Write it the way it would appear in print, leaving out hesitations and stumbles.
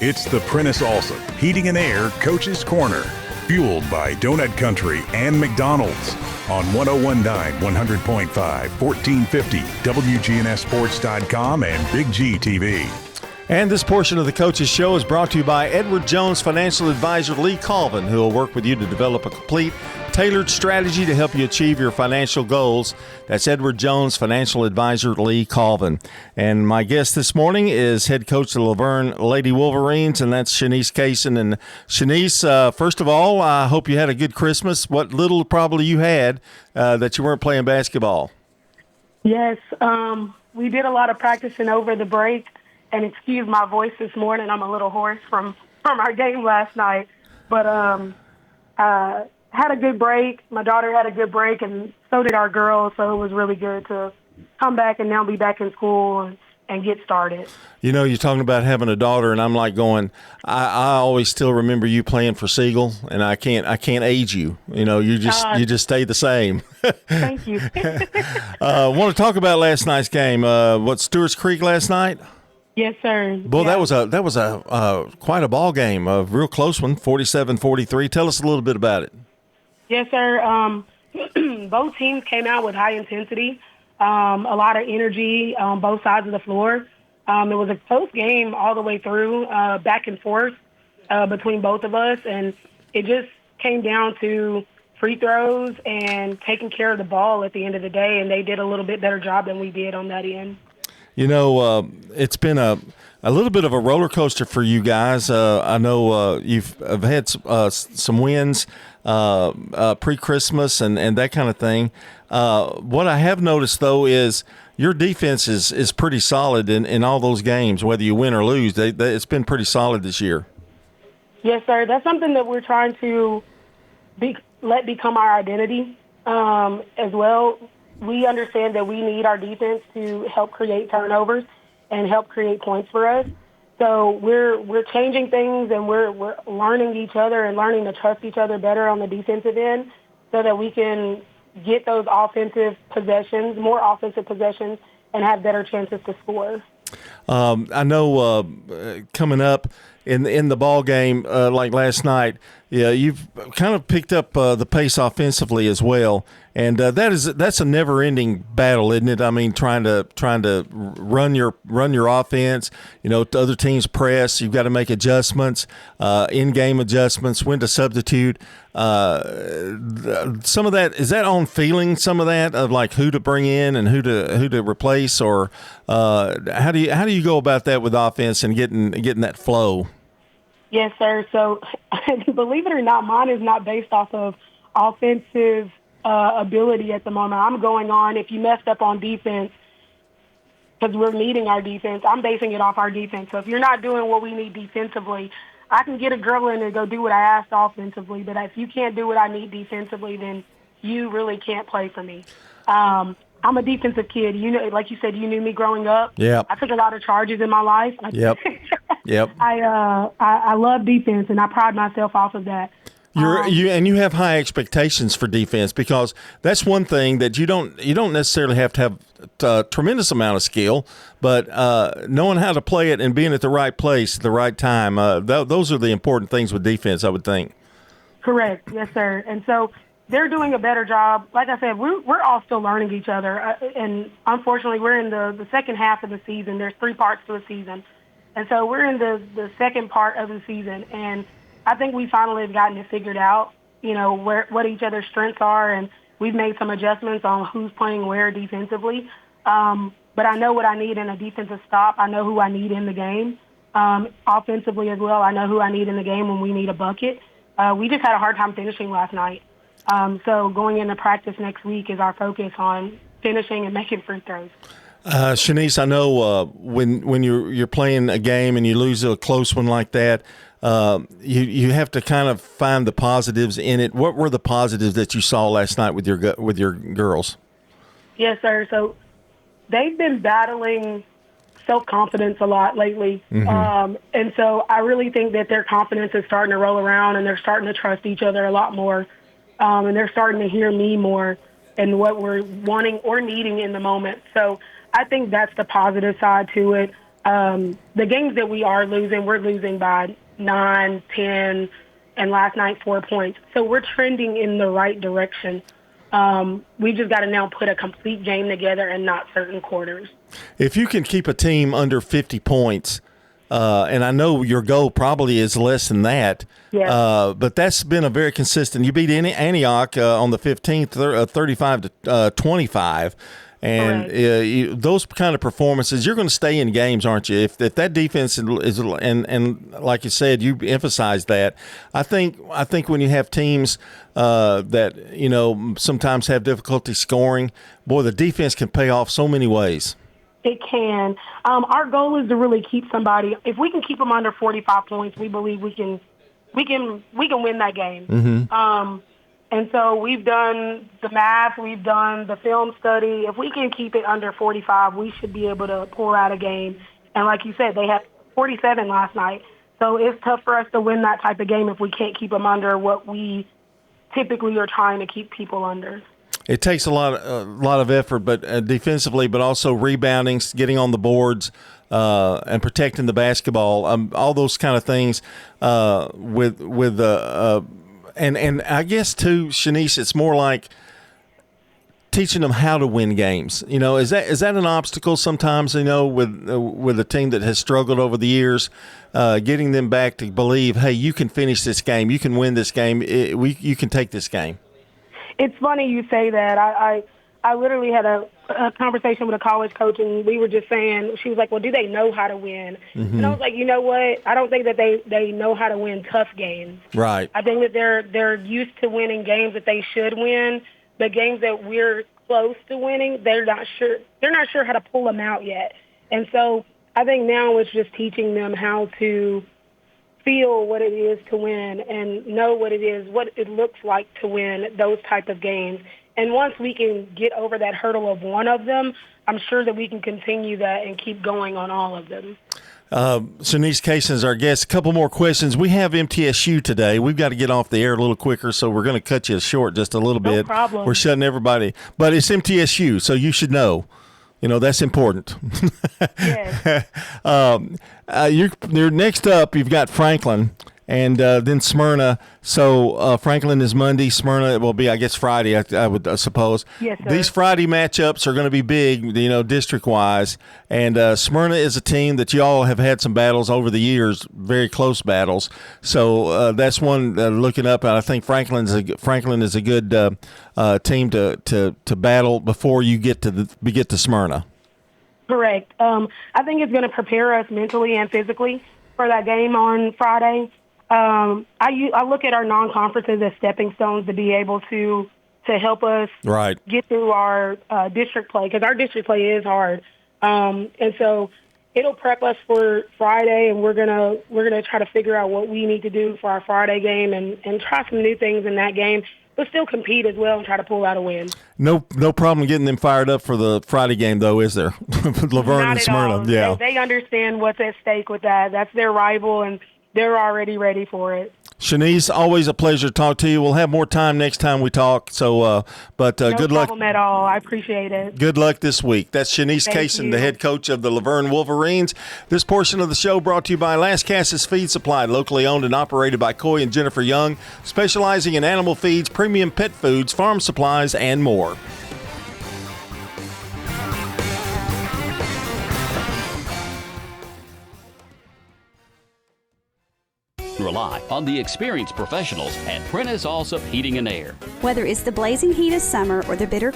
It's the Prentice Allsup Heating and Air Coach's Corner, fueled by Donut Country and McDonald's on 101.9, 100.5, 1450, WGNSSports.com and Big G TV. And this portion of the Coach's Show is brought to you by Edward Jones Financial Advisor Lee Colvin, who will work with you to develop a complete, tailored strategy to help you achieve your financial goals. That's Edward Jones Financial Advisor Lee Colvin. And my guest this morning is head coach of the Laverne Lady Wolverines, and that's Shanice Cason. And Shanice, first of all, I hope you had a good Christmas. What little probably you had that you weren't playing basketball? Yes, we did a lot of practicing over the break. And excuse my voice this morning, I'm a little hoarse from our game last night. But had a good break. My daughter had a good break, and so did our girls. So it was really good to come back and now be back in school and get started. You know, you're talking about having a daughter, and I'm like going, I always still remember you playing for Siegel, and I can't age you. You know, you just stay the same. Thank you. Want to talk about last night's game? What, Stewart's Creek last night? Yes, sir. Well, yeah. that was a quite a ball game, a real close one, 47-43. Tell us a little bit about it. Yes, sir. Both teams came out with high intensity, a lot of energy on both sides of the floor. It was a close game all the way through, back and forth between both of us, and it just came down to free throws and taking care of the ball at the end of the day, and they did a little bit better job than we did on that end. You know, it's been a little bit of a roller coaster for you guys. I know you've had some wins pre-Christmas and that kind of thing. What I have noticed, though, is your defense is pretty solid in all those games, whether you win or lose. It's been pretty solid this year. Yes, sir. That's something that we're trying to let become our identity as well. We understand that we need our defense to help create turnovers and help create points for us. So we're changing things, and we're learning each other and learning to trust each other better on the defensive end so that we can get those more offensive possessions, and have better chances to score. I know coming up in the ball game like last night, yeah, you've kind of picked up the pace offensively as well, and that's a never-ending battle, isn't it? I mean, trying to run your offense. You know, other teams press. You've got to make adjustments, in-game adjustments, when to substitute. Some of that, is that on feeling? Some of that of like who to bring in and who to replace, or how do you go about that with offense and getting that flow? Yes, sir. So, believe it or not, mine is not based off of offensive ability at the moment. I'm going on, if you messed up on defense, because we're needing our defense, I'm basing it off our defense. So if you're not doing what we need defensively, I can get a girl in and go do what I asked offensively. But if you can't do what I need defensively, then you really can't play for me. I'm a defensive kid. You know, like you said, you knew me growing up. Yeah. I took a lot of charges in my life. Yep. I love defense, and I pride myself off of that. You have high expectations for defense, because that's one thing that you don't necessarily have to have a tremendous amount of skill, but knowing how to play it and being at the right place at the right time, those are the important things with defense, I would think. Correct. Yes, sir. And so they're doing a better job. Like I said, we're all still learning each other, and unfortunately, we're in the second half of the season. There's 3 parts to a season, and so we're in the second part of the season, and I think we finally have gotten it figured out, you know, what each other's strengths are, and we've made some adjustments on who's playing where defensively. But I know what I need in a defensive stop. I know who I need in the game. Offensively as well, I know who I need in the game when we need a bucket. We just had a hard time finishing last night. So going into practice next week is our focus on finishing and making free throws. Shanice, I know when you're playing a game and you lose a close one like that, you have to kind of find the positives in it. What were the positives that you saw last night with your girls? Yes, sir. So they've been battling self-confidence a lot lately. Mm-hmm. And so I really think that their confidence is starting to roll around, and they're starting to trust each other a lot more. And they're starting to hear me more and what we're wanting or needing in the moment. So I think that's the positive side to it. the games that we are losing, we're losing by 9, 10, and last night 4 points. So we're trending in the right direction. We just got to now put a complete game together and not certain quarters. If you can keep a team under 50 points, and I know your goal probably is less than that, but that's been a very consistent. You beat Antioch on the 15th, 35 to 25. And those kind of performances, you're going to stay in games, aren't you? If that defense is, and like you said, you emphasized that. I think when you have teams that sometimes have difficulty scoring, boy, the defense can pay off so many ways. It can. Our goal is to really keep somebody. If we can keep them under 45 points, we believe we can win that game. Mm-hmm. And so we've done the math, we've done the film study. If we can keep it under 45, we should be able to pull out a game. And like you said, they had 47 last night. So it's tough for us to win that type of game if we can't keep them under what we typically are trying to keep people under. It takes a lot of effort, but defensively, but also rebounding, getting on the boards, and protecting the basketball. All those kind of things And I guess too, Shanice, it's more like teaching them how to win games. Is that an obstacle sometimes? With a team that has struggled over the years, getting them back to believe, hey, you can finish this game, you can win this game, you can take this game. It's funny you say that. I literally had a conversation with a college coach, and we were just saying, she was like, well, do they know how to win? Mm-hmm. And I was like, you know what? I don't think that they know how to win tough games. Right. I think that they're used to winning games that they should win, but games that we're close to winning, they're not sure how to pull them out yet. And so I think now it's just teaching them how to feel what it is to win and know what it looks like to win those type of games. And once we can get over that hurdle of one of them, I'm sure that we can continue that and keep going on all of them. Shanice Cason is our guest. A couple more questions. We have MTSU today. We've got to get off the air a little quicker, so we're going to cut you short just a little bit. No problem. We're shutting everybody. But it's MTSU, so you should know. That's important. Yes. You're next up, you've got Franklin. And then Smyrna. So Franklin is Monday. Smyrna will be, I guess, Friday, I would suppose. Yes, sir. These Friday matchups are going to be big, district-wise. And Smyrna is a team that you all have had some battles over the years, very close battles. So that's one looking up. And I think Franklin is a good team to battle before you get to Smyrna. Correct. I think it's going to prepare us mentally and physically for that game on Friday. I look at our non-conferences as stepping stones to be able to help us get through our district play, because our district play is hard. And so it'll prep us for Friday, and we're gonna try to figure out what we need to do for our Friday game and try some new things in that game, but still compete as well and try to pull out a win. No problem getting them fired up for the Friday game, though, is there? Laverne and Smyrna. All. Yeah. They understand what's at stake with that. That's their rival, and they're already ready for it. Shanice, always a pleasure to talk to you. We'll have more time next time we talk. So, good luck. No problem at all. I appreciate it. Good luck this week. That's Shanice Cason, the head coach of the Laverne Wolverines. This portion of the show brought to you by Las Casas Feed Supply, locally owned and operated by Coy and Jennifer Young, specializing in animal feeds, premium pet foods, farm supplies, and more. Rely on the experienced professionals at Prentice Allsup Heating and Air. Whether it's the blazing heat of summer or the bitter